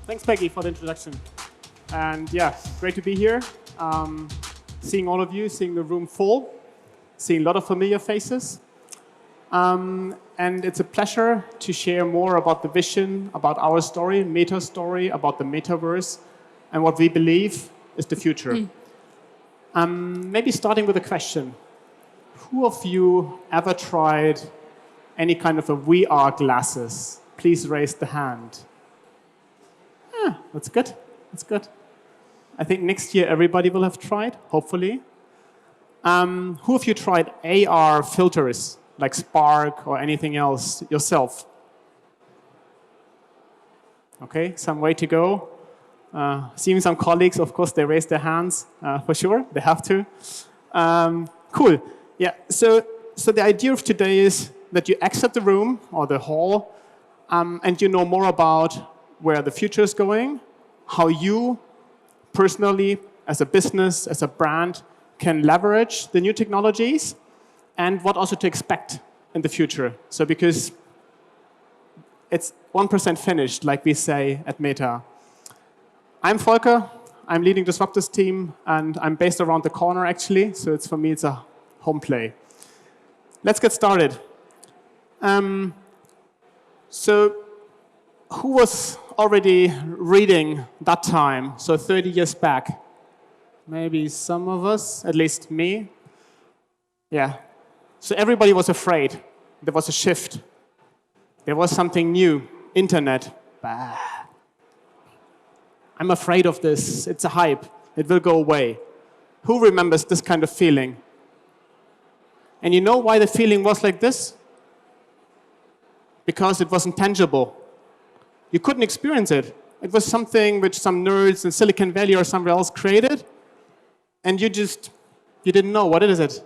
Thanks, Peggy, for the introduction. And yeah, great to be here. Seeing all of you, seeing the room full, seeing a lot of familiar faces. And it's a pleasure to share more about the vision, about our story, Meta story, about the Metaverse, and what we believe is the future. Maybe starting with a question. Who of you ever tried any kind of a VR glasses? Please raise the hand. That's good. That's good. I think next year everybody will have tried, hopefully. Who of you tried AR filters, like Spark or anything else yourself? OK, some way to go. Seeing some colleagues, of course, they raised their hands for sure. They have to. Cool. Yeah. So the idea of today is that you exit the room or the hall, and you know more about where the future is going, how you personally, as a business, as a brand, can leverage the new technologies, and what also to expect in the future. So because it's 1% finished, like we say at Meta. I'm Volker. I'm leading the Disruptors team, and I'm based around the corner, actually. So for me, it's a home play. Let's get started. So who was already reading that time, so 30 years back? Maybe some of us, at least me. Yeah. So everybody was afraid. There was a shift. There was something new. Internet. Bah. I'm afraid of this. It's a hype. It will go away. Who remembers this kind of feeling? And you know why the feeling was like this? Because it wasn't tangible. You couldn't experience it. It was something which some nerds in Silicon Valley or somewhere else created, and you didn't know. What is it?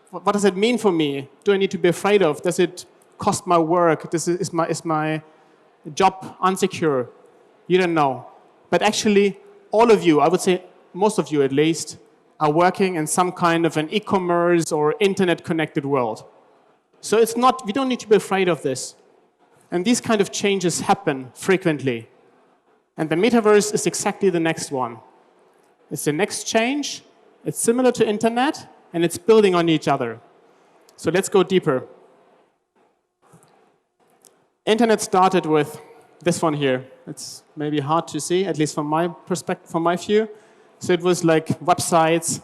What does it mean for me? Do I need to be afraid of? Does it cost my work? Is my job unsecure? You don't know. But actually, all of you, I would say most of you at least, are working in some kind of an e-commerce or internet-connected world. So it's not, we don't need to be afraid of this. And these kind of changes happen frequently. And the Metaverse is exactly the next one. It's the next change. It's similar to internet, and it's building on each other. So let's go deeper. Internet started with this one here. It's maybe hard to see, at least from my perspective, from my view. So it was like websites,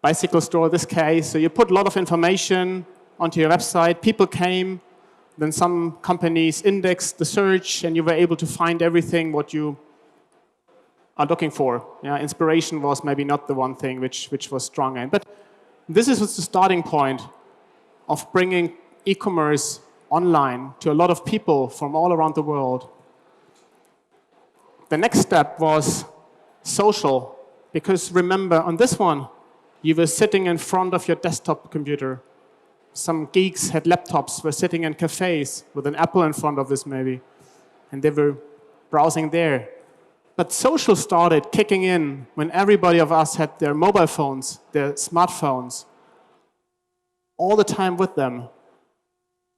bicycle store, this case. So you put a lot of information onto your website. People came. Then some companies indexed the search, and you were able to find everything what you are looking for. Yeah, inspiration was maybe not the one thing which was strong. But this is the starting point of bringing e-commerce online to a lot of people from all around the world. The next step was social, because remember, on this one, you were sitting in front of your desktop computer. Some geeks had laptops, were sitting in cafes with an Apple in front of this maybe, and they were browsing there. But social started kicking in when everybody of us had their mobile phones, their smartphones, all the time with them.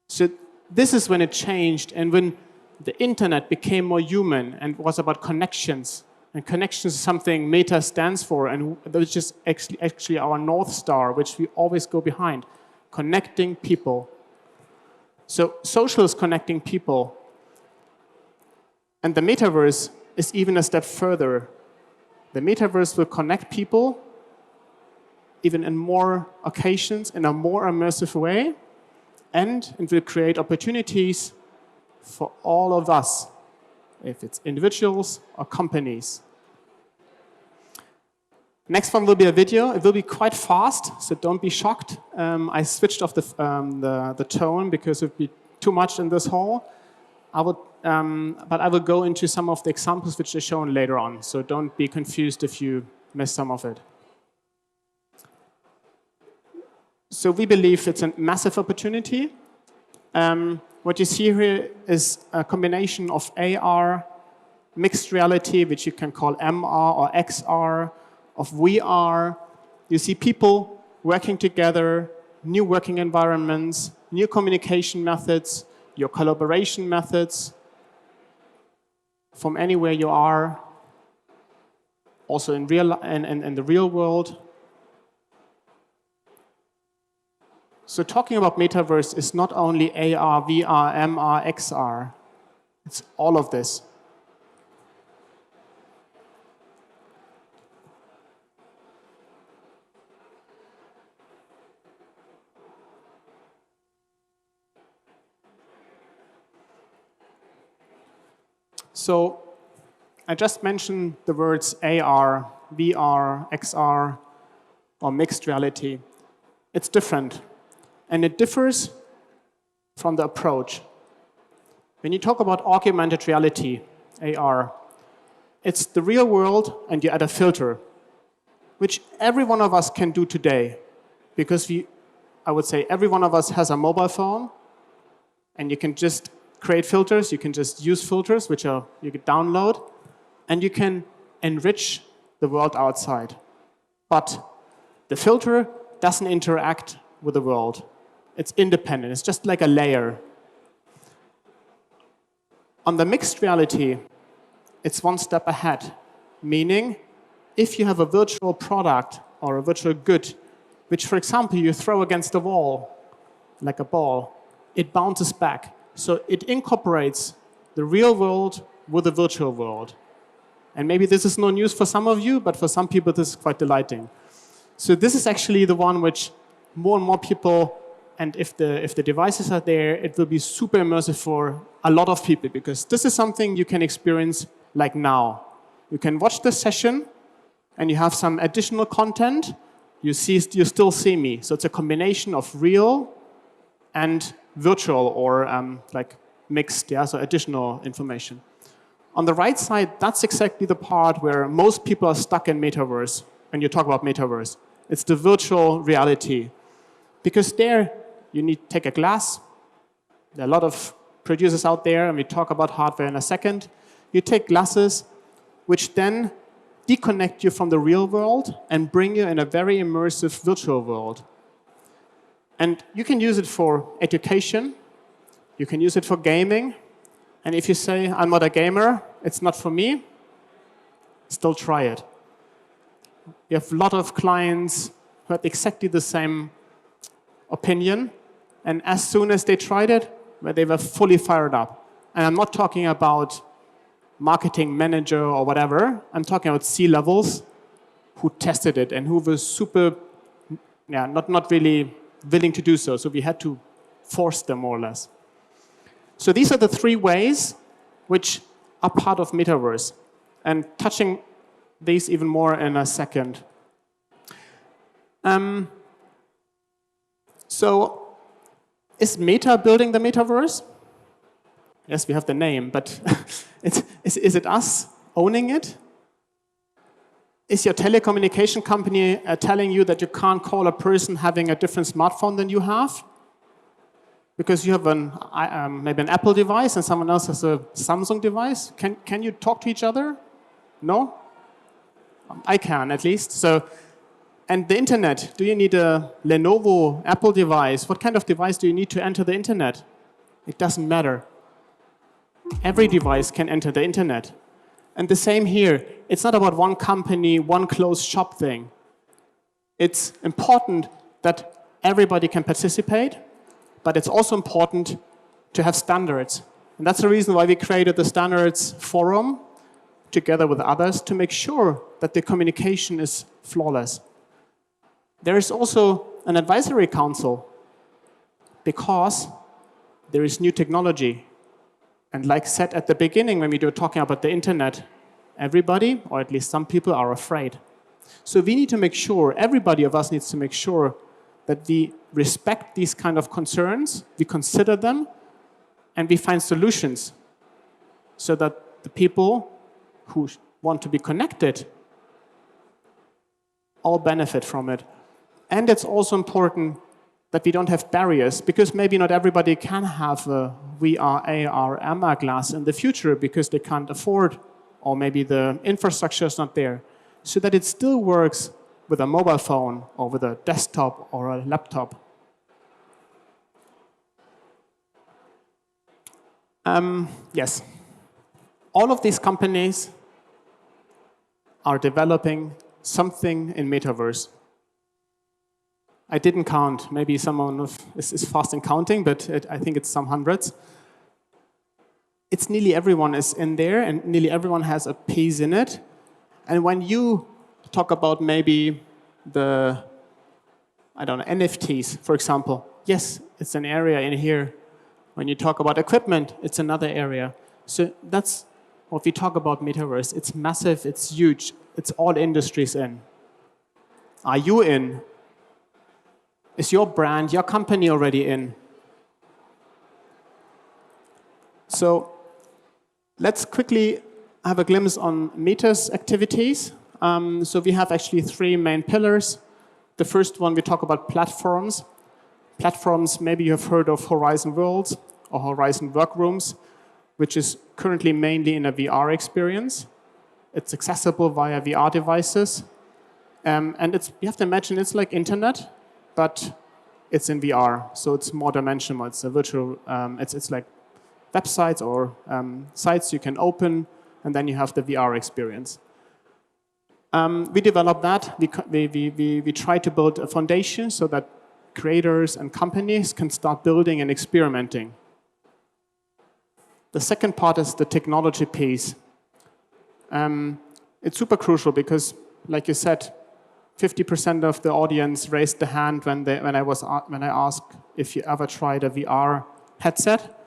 So this is when it changed, and when the internet became more human and was about connections. And connections is something Meta stands for, and which is actually our North Star, which we always go behind. Connecting people. So social is connecting people. And the Metaverse is even a step further. The Metaverse will connect people even in more occasions, in a more immersive way, and it will create opportunities for all of us, if it's individuals or companies. Next one will be a video. It will be quite fast, so don't be shocked. I switched off the tone because it would be too much in this hall. But I will go into some of the examples which are shown later on, so don't be confused if you miss some of it. So we believe it's a massive opportunity. What you see here is a combination of AR, mixed reality, which you can call MR or XR, of VR. You see people working together, new working environments, new communication methods, your collaboration methods. from anywhere you are, also in the real world. So talking about Metaverse is not only AR, VR, MR, XR. It's all of this. So I just mentioned the words AR, VR, XR, or mixed reality. It's different. And it differs from the approach. When you talk about augmented reality, AR, it's the real world and you add a filter, which every one of us can do today. Because I would say every one of us has a mobile phone, and you can just create filters, you can just use filters, which you can download, and you can enrich the world outside. But the filter doesn't interact with the world. It's independent. It's just like a layer. On the mixed reality, it's one step ahead, meaning if you have a virtual product or a virtual good, which, for example, you throw against the wall, like a ball, it bounces back. So it incorporates the real world with the virtual world. And maybe this is no news for some of you, but for some people, this is quite delighting. So this is actually the one which more and more people, and if the devices are there, it will be super immersive for a lot of people, because this is something you can experience like now. You can watch the session, and you have some additional content. You still see me. So it's a combination of real and virtual, or like mixed, yeah, so additional information. On the right side, that's exactly the part where most people are stuck in Metaverse when you talk about Metaverse. It's the virtual reality. Because there, you need to take a glass. There are a lot of producers out there, and we talk about hardware in a second. You take glasses, which then disconnect you from the real world and bring you in a very immersive virtual world. And you can use it for education. You can use it for gaming. And if you say, I'm not a gamer, it's not for me, still try it. We have a lot of clients who had exactly the same opinion. And as soon as they tried it, they were fully fired up. And I'm not talking about marketing manager or whatever. I'm talking about C-levels who tested it and who were super, not really willing to do so. So we had to force them more or less. So these are the three ways which are part of Metaverse. And touching these even more in a second. So is Meta building the Metaverse? Yes, we have the name, but is it us owning it? Is your telecommunication company telling you that you can't call a person having a different smartphone than you have? Because you have maybe an Apple device and someone else has a Samsung device. Can you talk to each other? No? I can, at least. So, and the internet, do you need a Lenovo Apple device? What kind of device do you need to enter the internet? It doesn't matter. Every device can enter the internet. And the same here. It's not about one company, one closed shop thing. It's important that everybody can participate, but it's also important to have standards. And that's the reason why we created the Standards Forum together with others to make sure that the communication is flawless. There is also an advisory council because there is new technology. And like said at the beginning when we were talking about the internet, everybody, or at least some people, are afraid. So we need to make sure, everybody of us needs to make sure that we respect these kind of concerns, we consider them, and we find solutions so that the people who want to be connected all benefit from it. And it's also important that we don't have barriers, because maybe not everybody can have a VR, AR, MR glass in the future because they can't afford, or maybe the infrastructure is not there, so that it still works with a mobile phone or with a desktop or a laptop. Yes. all of these companies are developing something in Metaverse. I didn't count. Maybe someone is fast in counting, but I think it's some hundreds. It's nearly everyone is in there, and nearly everyone has a piece in it. And when you talk about maybe the, I don't know, NFTs, for example, yes, it's an area in here. When you talk about equipment, it's another area. So that's what we talk about Metaverse. It's massive, it's huge, it's all industries in. Are you in? Is your brand, your company already in? So let's quickly have a glimpse on Meta's activities. So we have actually 3 main pillars. The first one, we talk about platforms. Platforms, maybe you have heard of Horizon Worlds or Horizon Workrooms, which is currently mainly in a VR experience. It's accessible via VR devices. And you have to imagine it's like internet, but it's in VR, so it's more dimensional. It's a virtual, it's like websites or sites you can open, and then you have the VR experience. We developed that. We try to build a foundation so that creators and companies can start building and experimenting. The second part is the technology piece. It's super crucial because, like you said, 50% of the audience raised the hand when I asked if you ever tried a VR headset.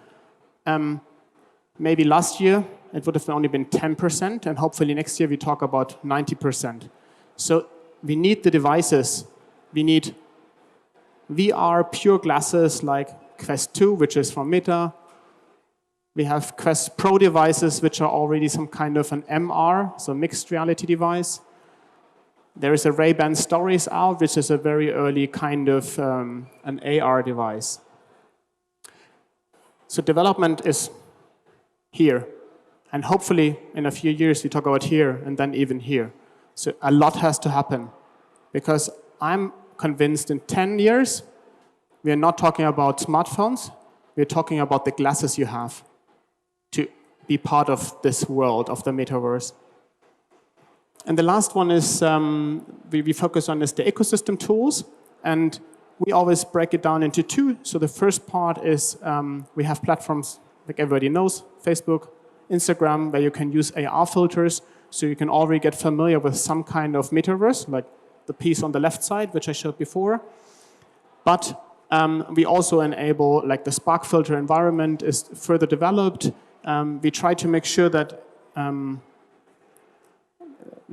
Maybe last year it would have only been 10%, and hopefully next year we talk about 90%. So we need the devices. We need VR pure glasses like Quest 2, which is from Meta. We have Quest Pro devices, which are already some kind of an MR, so mixed reality device. There is a Ray-Ban Stories out, which is a very early kind of an AR device. So development is here. And hopefully, in a few years, we talk about here and then even here. So a lot has to happen. Because I'm convinced in 10 years, we are not talking about smartphones. We're talking about the glasses you have to be part of this world of the Metaverse. And the last one is we focus on is the ecosystem tools. And we always break it down into 2. So the first part is we have platforms like everybody knows, Facebook, Instagram, where you can use AR filters. So you can already get familiar with some kind of Metaverse, like the piece on the left side, which I showed before. But we also enable, like the Spark filter environment is further developed. We try to make sure that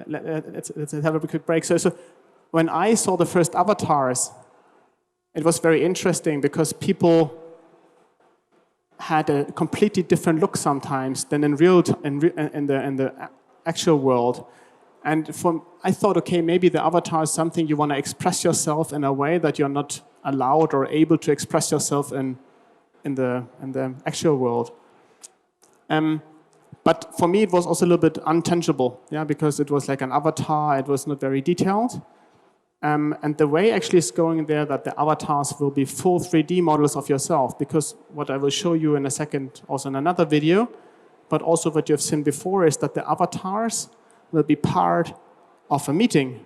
let's have a quick break. So when I saw the first avatars, it was very interesting because people had a completely different look sometimes than in the actual world. And I thought, okay, maybe the avatar is something you want to express yourself in a way that you're not allowed or able to express yourself in the actual world. But for me, it was also a little bit untangible, yeah, because it was like an avatar. It was not very detailed. And the way actually is going there that the avatars will be full 3D models of yourself, because what I will show you in a second, also in another video, but also what you have seen before, is that the avatars will be part of a meeting.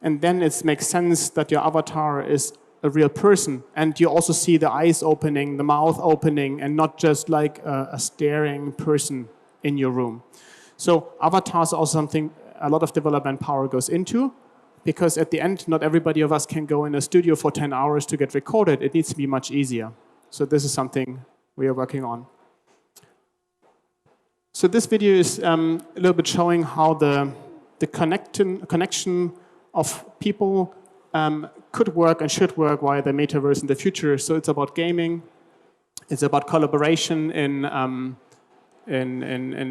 And then it makes sense that your avatar is a real person. And you also see the eyes opening, the mouth opening, and not just like a staring person in your room. So avatars are also something a lot of development power goes into, because at the end, not everybody of us can go in a studio for 10 hours to get recorded. It needs to be much easier. So this is something we are working on. So this video is a little bit showing how the connection of people could work and should work via the Metaverse in the future. So it's about gaming. It's about collaboration in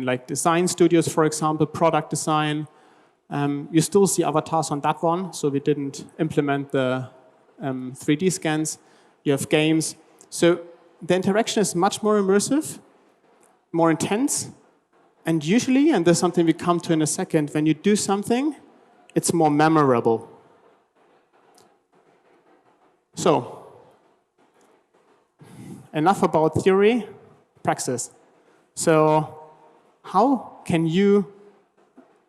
like design studios, for example, product design. You still see avatars on that one, so we didn't implement the 3D scans. You have games. So the interaction is much more immersive, more intense, and usually, and there's something we come to in a second, when you do something, it's more memorable. So, enough about theory, praxis. So, how can you,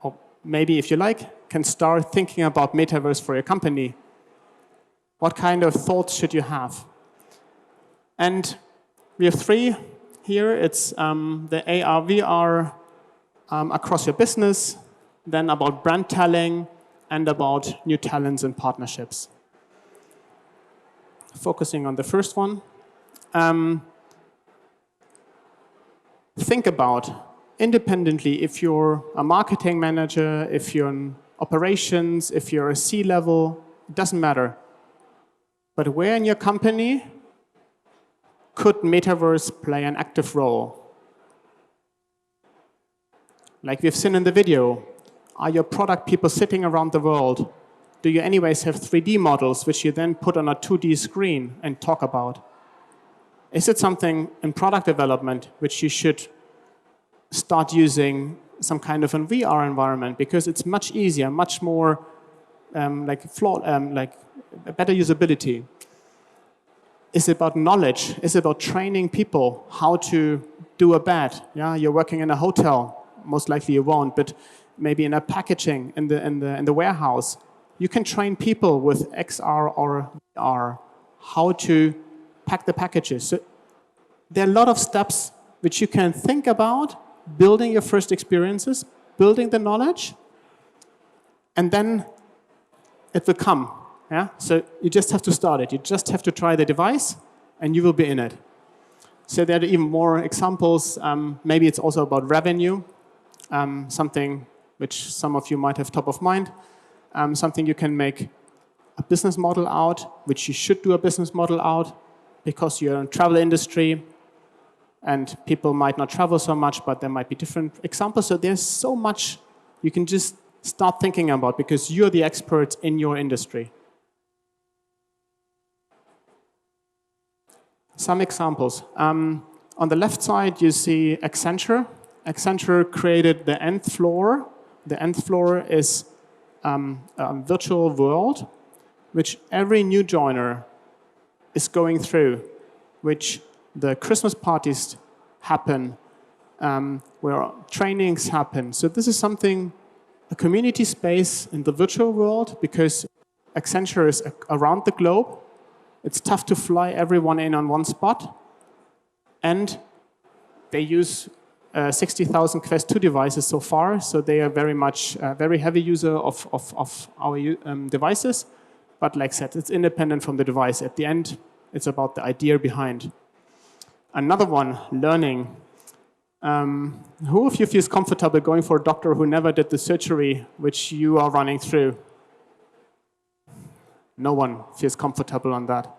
or maybe if you like, can start thinking about Metaverse for your company? What kind of thoughts should you have? And we have 3 here. It's the AR, VR across your business, then about brand telling, and about new talents and partnerships. Focusing on the first one. Think about, independently, if you're a marketing manager, if you're in operations, if you're a C-level, it doesn't matter. But where in your company could Metaverse play an active role? Like we've seen in the video, are your product people sitting around the world? Do you anyways have 3D models which you then put on a 2D screen and talk about? Is it something in product development which you should start using some kind of a VR environment, because it's much easier, much more like better usability? Is it about knowledge? Is it about training people how to do a bed? Yeah, you're working in a hotel. Most likely you won't, but maybe in a packaging in the warehouse, you can train people with XR or VR how to pack the packages. So there are a lot of steps which you can think about, building your first experiences, building the knowledge, and then it will come. Yeah? So you just have to start it. You just have to try the device, and you will be in it. So there are even more examples. Maybe it's also about revenue, something which some of you might have top of mind, something you can make a business model out, which you should do a business model out, because you're in the travel industry, and people might not travel so much, but there might be different examples. So there's so much you can just start thinking about, because you're the experts in your industry. Some examples. On the left side, you see Accenture. Accenture created the nth floor. The nth floor is a virtual world which every new joiner is going through, which the Christmas parties happen, where trainings happen. So this is something, a community space in the virtual world, because Accenture is around the globe. It's tough to fly everyone in on one spot. And they use 60,000 Quest 2 devices so far, so they are very much very heavy user of our devices. But like I said, it's independent from the device. At the end, it's about the idea behind. Another one, learning. Who of you feels comfortable going for a doctor who never did the surgery which you are running through? No one feels comfortable on that.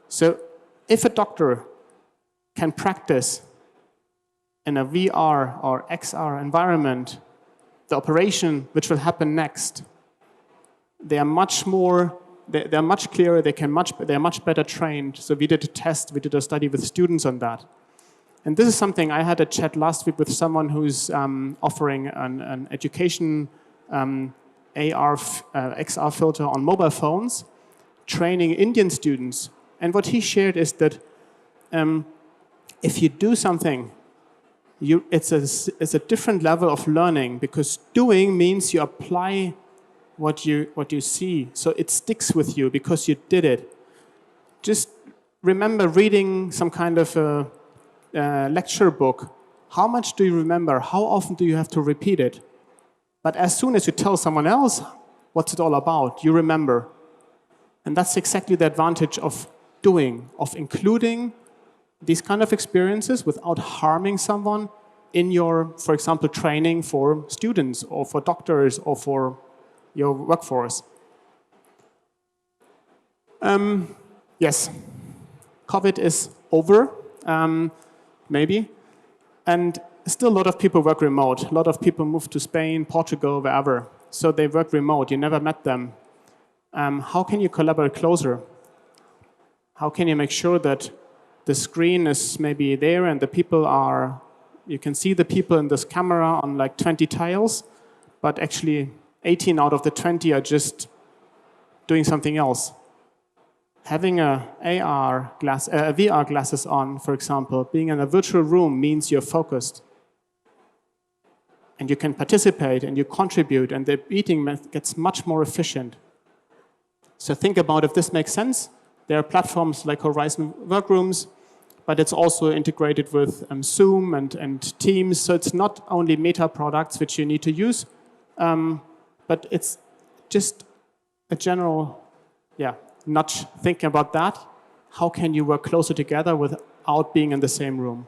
So if a doctor can practice in a VR or XR environment the operation which will happen next, they are much more, they're much clearer, they're much better trained. So we did a test, we did a study with students on that. And this is something, I had a chat last week with someone who's offering an education AR, XR filter on mobile phones, training Indian students. And what he shared is that if you do something, it's a different level of learning, because doing means you apply what you see. So it sticks with you because you did it. Just remember reading some kind of a lecture book. How much do you remember? How often do you have to repeat it? But as soon as you tell someone else what's it all about, you remember. And that's exactly the advantage of doing, of including these kind of experiences without harming someone in your, for example, training for students or for doctors or for your workforce. Yes, COVID is over, maybe. And still a lot of people work remote. A lot of people move to Spain, Portugal, wherever. So they work remote. You never met them. How can you collaborate closer? How can you make sure that the screen is maybe there and the people are, you can see the people in this camera on like 20 tiles, but actually 18 out of the 20 are just doing something else. Having a VR glasses on, for example, being in a virtual room means you're focused. and you can participate and you contribute, and the meeting gets much more efficient. So think about if this makes sense. There are platforms like Horizon Workrooms, but it's also integrated with Zoom and Teams. So it's not only Meta products which you need to use, but it's just a general nudge thinking about that. How can you work closer together without being in the same room?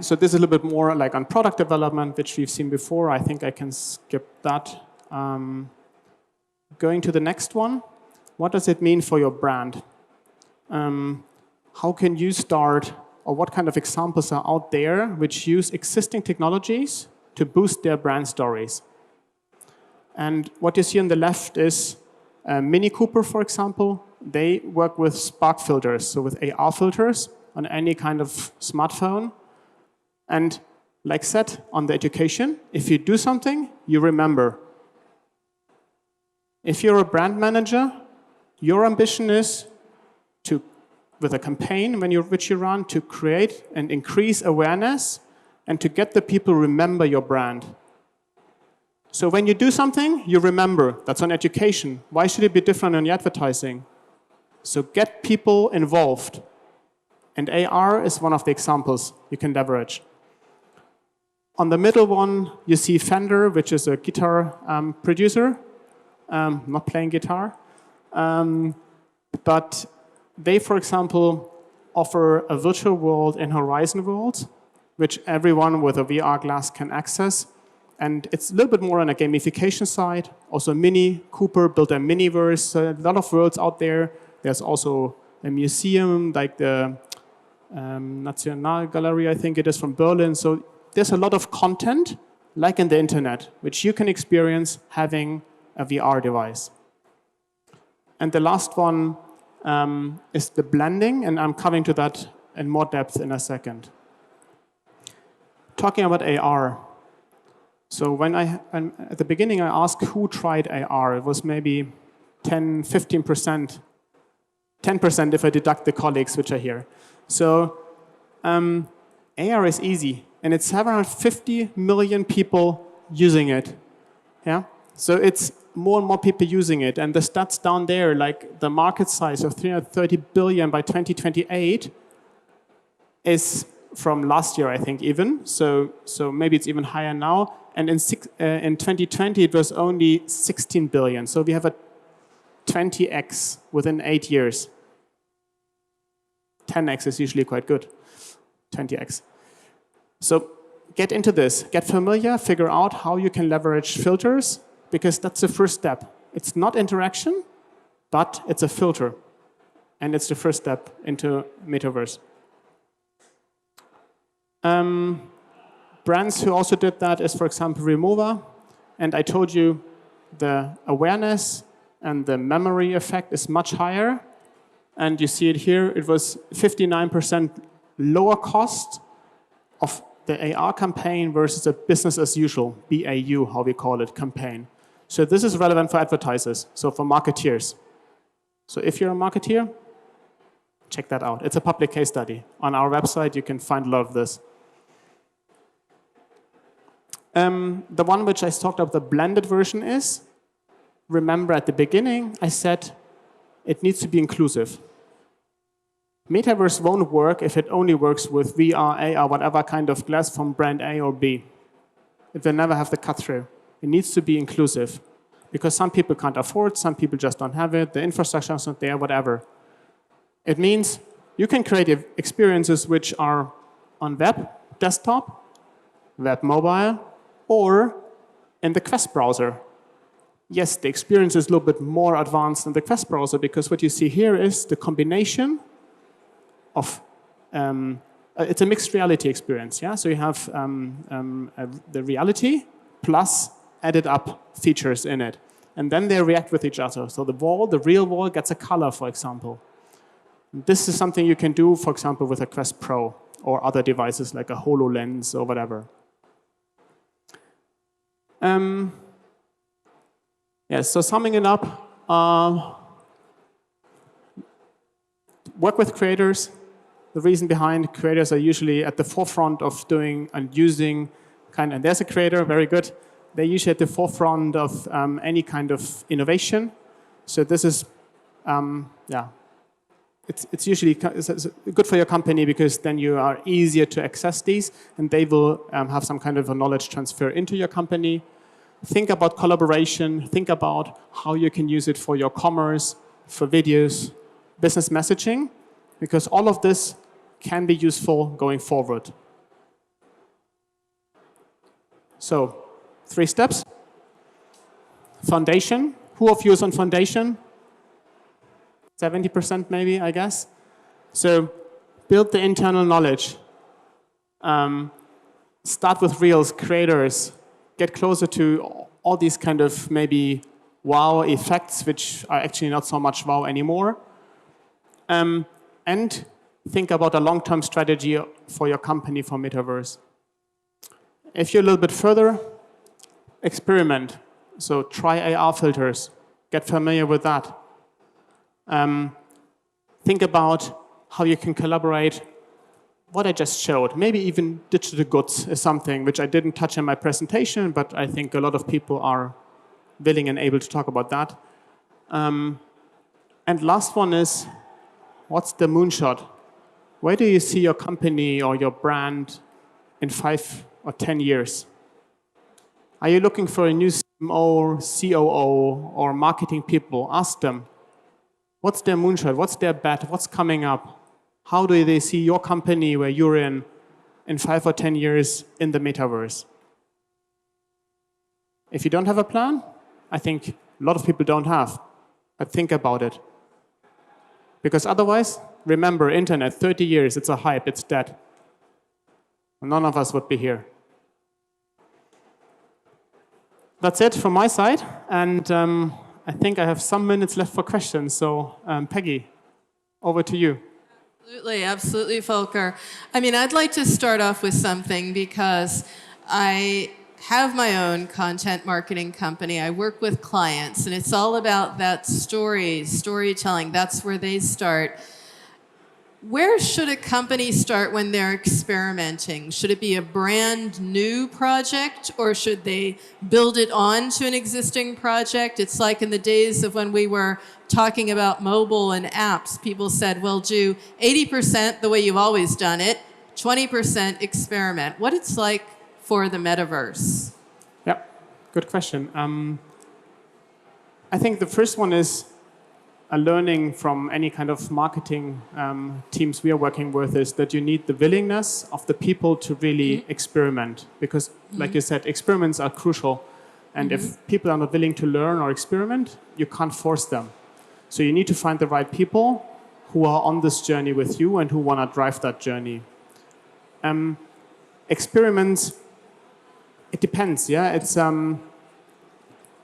So this is a little bit more like on product development, which we've seen before. I think I can skip that. Going to the next one. What does it mean for your brand? How can you start, or what kind of examples are out there which use existing technologies to boost their brand stories? And what you see on the left is Mini Cooper, for example. They work with spark filters, so with AR filters on any kind of smartphone. And like said on the education, if you do something, you remember. If you're a brand manager, your ambition is to, with a campaign which you run, to create and increase awareness and to get the people remember your brand. So when you do something, you remember. That's on education. Why should it be different on advertising? So get people involved. And AR is one of the examples you can leverage. On the middle one, you see Fender, which is a guitar producer. Not playing guitar. But they, for example, offer a virtual world in Horizon World, which everyone with a VR glass can access. And it's a little bit more on a gamification side. Also, Mini Cooper built a Miniverse. A lot of worlds out there. There's also a museum, like the Nationalgalerie, I think it is, from Berlin. So there's a lot of content, like in the internet, which you can experience having a VR device. And the last one is the blending, and I'm coming to that in more depth in a second. Talking about AR. So at the beginning, I asked who tried AR. It was maybe 10, 15%, 10% if I deduct the colleagues which are here. So AR is easy, and it's 750 million people using it. Yeah. So it's more and more people using it, and the stats down there, like the market size of 330 billion by 2028, is from last year, I think, even. So maybe it's even higher now. And in 2020, it was only 16 billion. So we have a 20x within 8 years. 10x is usually quite good. 20x. So get into this. Get familiar. Figure out how you can leverage filters, because that's the first step. It's not interaction, but it's a filter. And it's the first step into Metaverse. Brands who also did that is, for example, Remova. And I told you the awareness and the memory effect is much higher. And you see it here. It was 59% lower cost of the AR campaign versus a business as usual, BAU, how we call it, campaign. So this is relevant for advertisers, so for marketeers. So if you're a marketeer, check that out. It's a public case study. On our website, you can find a lot of this. The one which I talked about, the blended version is, remember at the beginning, I said it needs to be inclusive. Metaverse won't work if it only works with VR, AR, whatever kind of glass from brand A or B. It will never have the cut-through. It needs to be inclusive, because some people can't afford, some people just don't have it, the infrastructure is not there, whatever. It means you can create experiences which are on web, desktop, web mobile, or in the Quest browser. Yes, the experience is a little bit more advanced in the Quest browser, because what you see here is the combination of, it's a mixed reality experience. Yeah? So you have the reality plus added up features in it. And then they react with each other. So the real wall gets a color, for example. This is something you can do, for example, with a Quest Pro or other devices like a HoloLens or whatever. So summing it up, work with creators, The reason behind creators are usually at the forefront of doing and using and there's a creator, very good. They're usually at the forefront of any kind of innovation. So this is, it's usually good for your company because then you are easier to access these and they will have some kind of a knowledge transfer into your company. Think about collaboration. Think about how you can use it for your commerce, for videos, business messaging, because all of this can be useful going forward. So, 3 steps. Foundation. Who of you is on foundation? 70% maybe, I guess. So, build the internal knowledge. Start with reels, creators. Get closer to all these kind of maybe wow effects, which are actually not so much wow anymore. And think about a long-term strategy for your company for Metaverse. If you're a little bit further, experiment. So try AR filters. Get familiar with that. Think about how you can collaborate. What I just showed, maybe even digital goods is something which I didn't touch in my presentation, but I think a lot of people are willing and able to talk about that. And last one is, what's the moonshot? Where do you see your company or your brand in 5 or 10 years? Are you looking for a new CMO, COO, or marketing people? Ask them. What's their moonshot? What's their bet? What's coming up? How do they see your company where you're in 5 or 10 years in the metaverse? If you don't have a plan, I think a lot of people don't have. But think about it. Because otherwise, remember, internet, 30 years, it's a hype, it's dead. None of us would be here. That's it from my side. And I think I have some minutes left for questions. So, Peggy, over to you. Absolutely, absolutely, Volker. I mean, I'd like to start off with something because I have my own content marketing company. I work with clients, and it's all about that storytelling. That's where they start. Where should a company start when they're experimenting? Should it be a brand new project, or should they build it onto an existing project? It's like in the days of when we were talking about mobile and apps, people said, well, do 80% the way you've always done it, 20% experiment. What it's like for the metaverse? Yeah, good question. I think the first one is a learning from any kind of marketing teams we are working with is that you need the willingness of the people to really experiment. Because, like you said, experiments are crucial. And if people are not willing to learn or experiment, you can't force them. So you need to find the right people who are on this journey with you and who want to drive that journey. Experiments, it depends, yeah? It's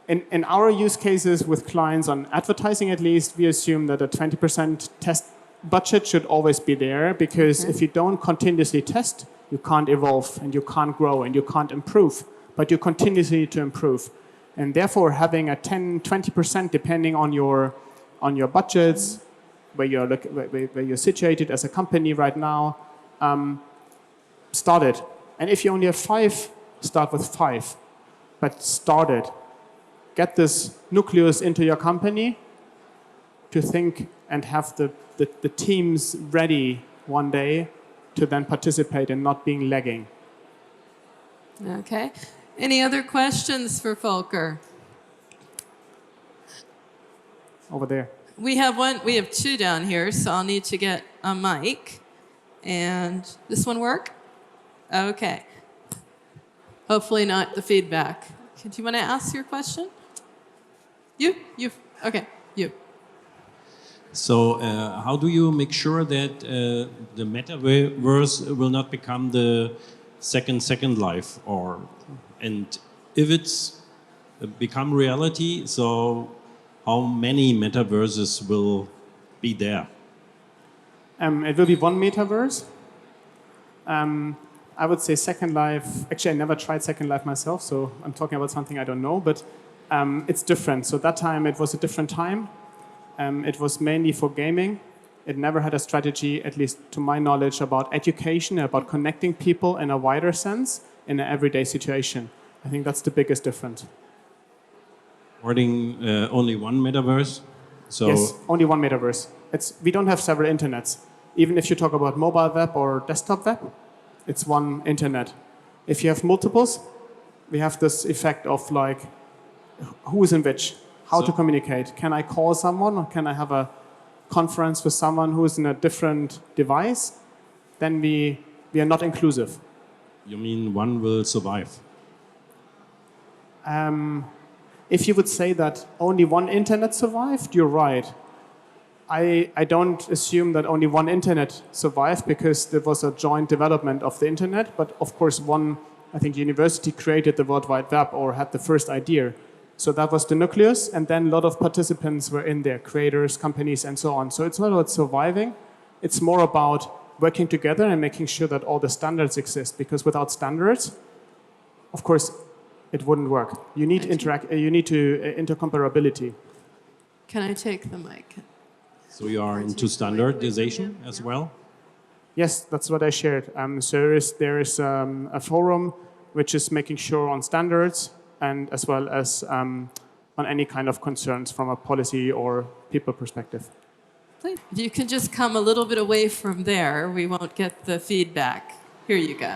in our use cases with clients on advertising, at least, we assume that a 20% test budget should always be there, because if you don't continuously test, you can't evolve and you can't grow and you can't improve, but you continuously need to improve. And therefore, having a 10, 20%, depending on your budgets, where you're situated as a company right now, start it. And if you only have 5, start with 5, but start it. Get this nucleus into your company to think and have the teams ready one day to then participate and not being lagging. Okay. Any other questions for Volker? Over there. We have 2 down here, so I'll need to get a mic. And this one work? Okay. Hopefully not the feedback. Do you want to ask your question? You. Okay, you. So how do you make sure that the metaverse will not become the second life? And if it's become reality, so how many metaverses will be there? It will be one metaverse. I would say Second Life. Actually, I never tried Second Life myself, so I'm talking about something I don't know. But it's different. So that time it was a different time. It was mainly for gaming. It never had a strategy, at least to my knowledge, about education, about connecting people in a wider sense in an everyday situation. I think that's the biggest difference. Supporting only one metaverse. So yes, only one metaverse. We don't have several internets. Even if you talk about mobile web or desktop web, it's one internet. If you have multiples, we have this effect of like, who is in which, how to communicate. Can I call someone, or can I have a conference with someone who is in a different device? Then we are not inclusive. You mean one will survive? If you would say that only one internet survived, you're right. I don't assume that only one internet survived because there was a joint development of the internet, but of course one, I think, university created the World Wide Web or had the first idea. So that was the nucleus, and then a lot of participants were in there, creators, companies, and so on. So it's not about surviving, it's more about working together and making sure that all the standards exist, because without standards, of course, it wouldn't work. You need interoperability. Can I take the mic? So you are into standardization as well? Yes, that's what I shared. So there is a forum which is making sure on standards and as well as on any kind of concerns from a policy or people perspective. If you can just come a little bit away from there, we won't get the feedback. Here you go.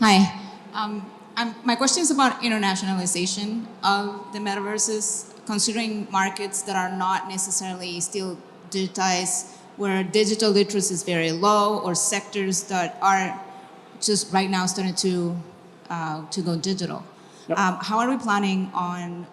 Hi. My question is about internationalization of the metaverses, considering markets that are not necessarily still digitized, where digital literacy is very low, or sectors that are just right now starting to go digital. Yep. How are we planning on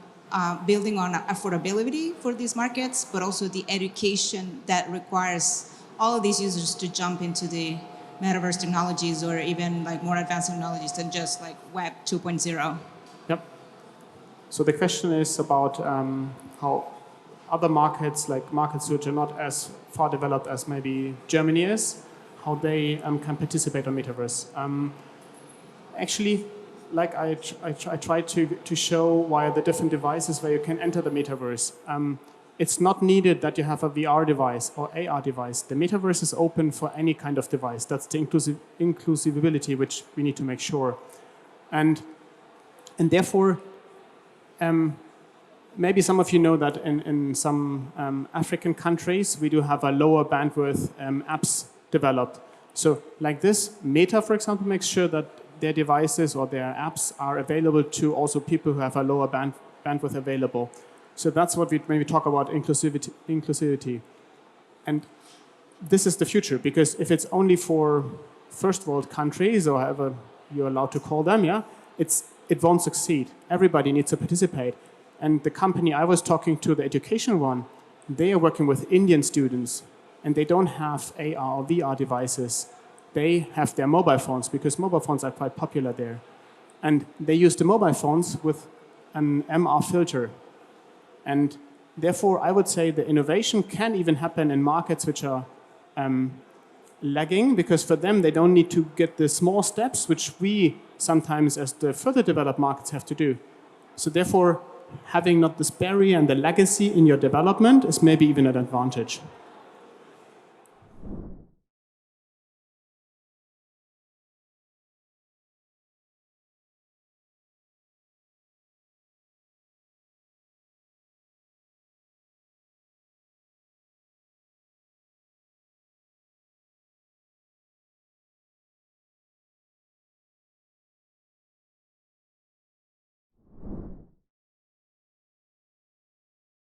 building on affordability for these markets, but also the education that requires all of these users to jump into the metaverse technologies, or even like more advanced technologies than just like Web 2.0? Yep. So the question is about how other markets, like markets which are not as far developed as maybe Germany is, how they can participate on metaverse. Actually, like I tried to show via the different devices where you can enter the metaverse. It's not needed that you have a VR device or AR device. The metaverse is open for any kind of device. That's the inclusivity which we need to make sure. And therefore, maybe some of you know that in some African countries, we do have a lower bandwidth apps developed. So like this, Meta, for example, makes sure that their devices or their apps are available to also people who have a lower bandwidth available. So that's what when we talk about inclusivity. And this is the future, because if it's only for first world countries, or however you're allowed to call them, yeah, it won't succeed. Everybody needs to participate. And the company I was talking to, the education one, they are working with Indian students, and they don't have AR or VR devices. They have their mobile phones, because mobile phones are quite popular there. And they use the mobile phones with an MR filter. And therefore, I would say the innovation can even happen in markets which are lagging, because for them, they don't need to get the small steps, which we sometimes, as the further developed markets, have to do. So therefore, having not this barrier and the legacy in your development is maybe even an advantage.